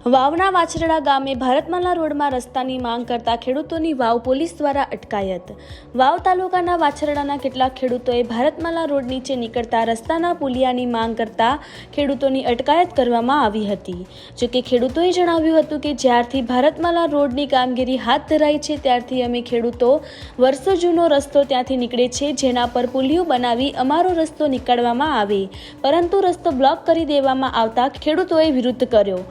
વાવના વાછરડા ગામે ભારતમાલા રોડમાં રસ્તાની માંગ કરતા ખેડૂતોની વાવ પોલીસ દ્વારા અટકાયત। વાવ તાલુકાના વાછરડાના કેટલાક ખેડૂતોએ ભારતમાલા રોડ નીચે નીકળતા રસ્તાના પુલિયાની માંગ કરતા ખેડૂતોની અટકાયત કરવામાં આવી હતી। જો કે ખેડૂતોએ જણાવ્યું હતું કે જ્યારથી ભારતમાલા રોડની કામગીરી હાથ ધરાઈ છે ત્યારથી અમે ખેડૂતો વર્ષો જૂનો રસ્તો ત્યાંથી નીકળે છે, જેના પર પુલિયો બનાવી અમારો રસ્તો નીકળવામાં આવે, પરંતુ રસ્તો બ્લોક કરી દેવામાં આવતા ખેડૂતોએ વિરોધ કર્યો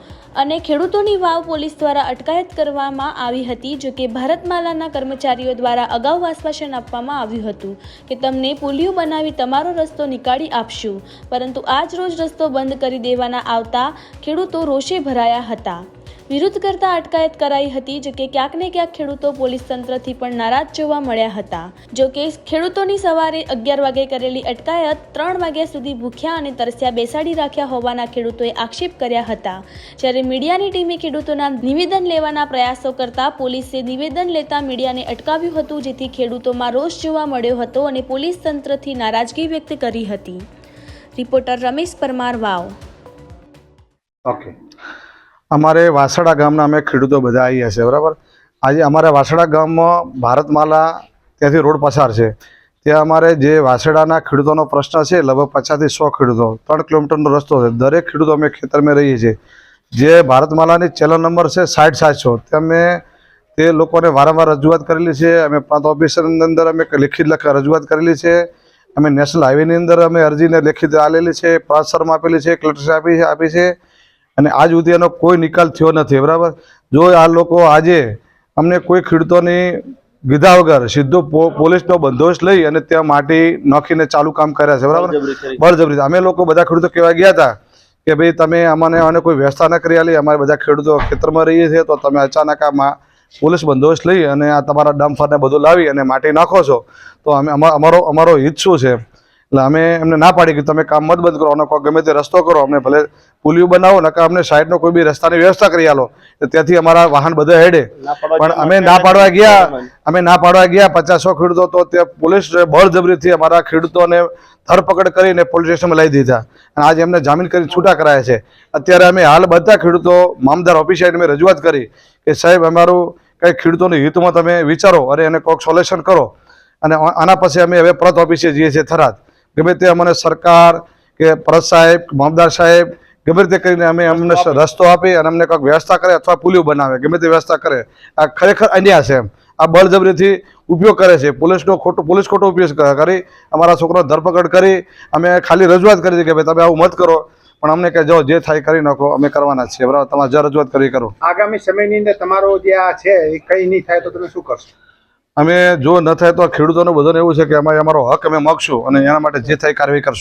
અને ખેડૂતોની વાવ પોલીસ દ્વારા અટકાયત કરવામાં આવી હતી। જો કે ભારતમાલાના કર્મચારીઓ દ્વારા અગાઉ આશ્વાસન આપવામાં આવ્યું હતું કે તમને પુલિયો બનાવી તમારો રસ્તો નીકાળી આપશું, પરંતુ આજ રોજ રસ્તો બંધ કરી દેવાના આવતા ખેડૂતો રોષે ભરાયા હતા। વિરોધ કરતા અટકાયત કરાઈ હતી। જો કે ક્યાંક ને ક્યાંક ખેડૂતો પોલીસ તંત્રથી પણ નારાજ જોવા મળ્યા હતા। જો કે ખેડૂતોની સવારે 11 વાગે કરેલી અટકાયત 3 વાગ્યા સુધી ભૂખ્યા અને તરસ્યા બેસાડી રાખ્યા હોવાના ખેડૂતોએ આક્ષેપ કર્યા હતા। જ્યારે મીડિયાની ટીમે ખેડૂતોના નિવેદન લેવાના પ્રયાસો કરતા પોલીસે નિવેદન લેતા મીડિયાને અટકાવ્યું હતું, જેથી ખેડૂતોમાં રોષ જોવા મળ્યો હતો અને પોલીસ તંત્રથી નારાજગી વ્યક્ત કરી હતી। રિપોર્ટર રમેશ પરમાર, વાવ। ઓકે, અમારે વાસડા ગામના અમે ખેડૂતો બધા આવીએ છીએ, બરાબર। આજે અમારે વાસડા ગામમાં ભારતમાલા ત્યાંથી રોડ પસાર છે, ત્યાં અમારે જે વાસડાના ખેડૂતોનો પ્રશ્ન છે, લગભગ 50 થી 100 ખેડૂતો, 3 કિલોમીટરનો રસ્તો છે। દરેક ખેડૂતો અમે ખેતરમાં રહીએ છીએ। જે ભારતમાલાની ચેનલ નંબર છે 60-700, અમે તે લોકોને વારંવાર રજૂઆત કરેલી છે। અમે પ્રાંત ઓફિસરની અંદર અમે લિખિત રજૂઆત કરેલી છે। અમે નેશનલ હાઈવેની અંદર અમે અરજીને લેખિત આલેલી છે, પ્રાંતસરમાં આપેલી છે, કલેક્ટર આપી છે, અને આજ સુધી એનો કોઈ નિકાલ થયો નથી, બરાબર। જો આ લોકો આજે અમને કોઈ ખેડૂતોની કીધા વગર સીધો પોલીસનો બંદોબસ્ત લઈ અને ત્યાં માટી નાખીને ચાલુ કામ કર્યા છે, બરાબર, બળજબરી। અમે લોકો બધા ખેડૂતો કહેવા ગયા હતા કે ભાઈ તમે અમને કોઈ વ્યવસ્થા ન કરી આલી, અમારે બધા ખેડૂતો ખેતરમાં રહીએ છીએ, તો તમે અચાનક આ પોલીસ બંદોબસ્ત લઈ અને આ તમારા ડમ્પરને બધું લાવી અને માટી નાખો છો, તો અમે અમારો હિત શું છે? એટલે અમે એમને ના પાડી કે તમે કામ મત બંધ કરો અને કોઈ ગમે તે રસ્તો કરો, અમને ભલે પુલિયો બનાવો, નકા અમને સાઈડનો કોઈ બી રસ્તાની વ્યવસ્થા કરી આલો, ત્યાંથી અમારા વાહન બધા હેડે। પણ અમે ના પાડવા ગયા 50-100 ખેડૂતો, તો ત્યાં પોલીસ બળજબરીથી અમારા ખેડૂતોને ધરપકડ કરીને પોલીસ સ્ટેશનમાં લઈ દીધા અને આજે એમને જામીન કરી છૂટા કરાયા છે। અત્યારે અમે હાલ બધા ખેડૂતો મામદાર ઓફિસે અમે રજૂઆત કરી કે સાહેબ અમારું કંઈ ખેડૂતોના હિતમાં તમે વિચારો અને એને કોઈક સોલ્યુશન કરો, અને આના પછી અમે હવે પરત ઓફિસે જઈએ છીએ થરાદ। ગમે તે અમને સરકાર કે પરત સાહેબ, મામદાર સાહેબ ગમે તે કરીને અમને રસ્તો આપી અને અમને કોઈક વ્યવસ્થા કરે અથવા પુલિયો બનાવે, ગમે તે વ્યવસ્થા કરે। આ ખરેખર અન્યાય છે, આ બળજબરીથી ઉપયોગ કરે છે, પોલીસ ખોટો ઉપયોગ કરી અમારા છોકરાનો ધરપકડ કરી। અમે ખાલી રજૂઆત કરી કે ભાઈ તમે આવું મત કરો, પણ અમને કહે જો જે થાય કરી નાખો, અમે કરવાના જ છીએ, બરાબર, તમારે જે રજૂઆત કરવી કરો। આગામી સમયની અંદર તમારો જે આ છે એ કઈ નહીં થાય તો તમે શું કરશો? અમે જો ન થાય તો ખેડૂતોનું બધાને એવું છે કે અમારો હક અમે માગશું અને એના માટે જે થાય કાર્યવાહી કરશું।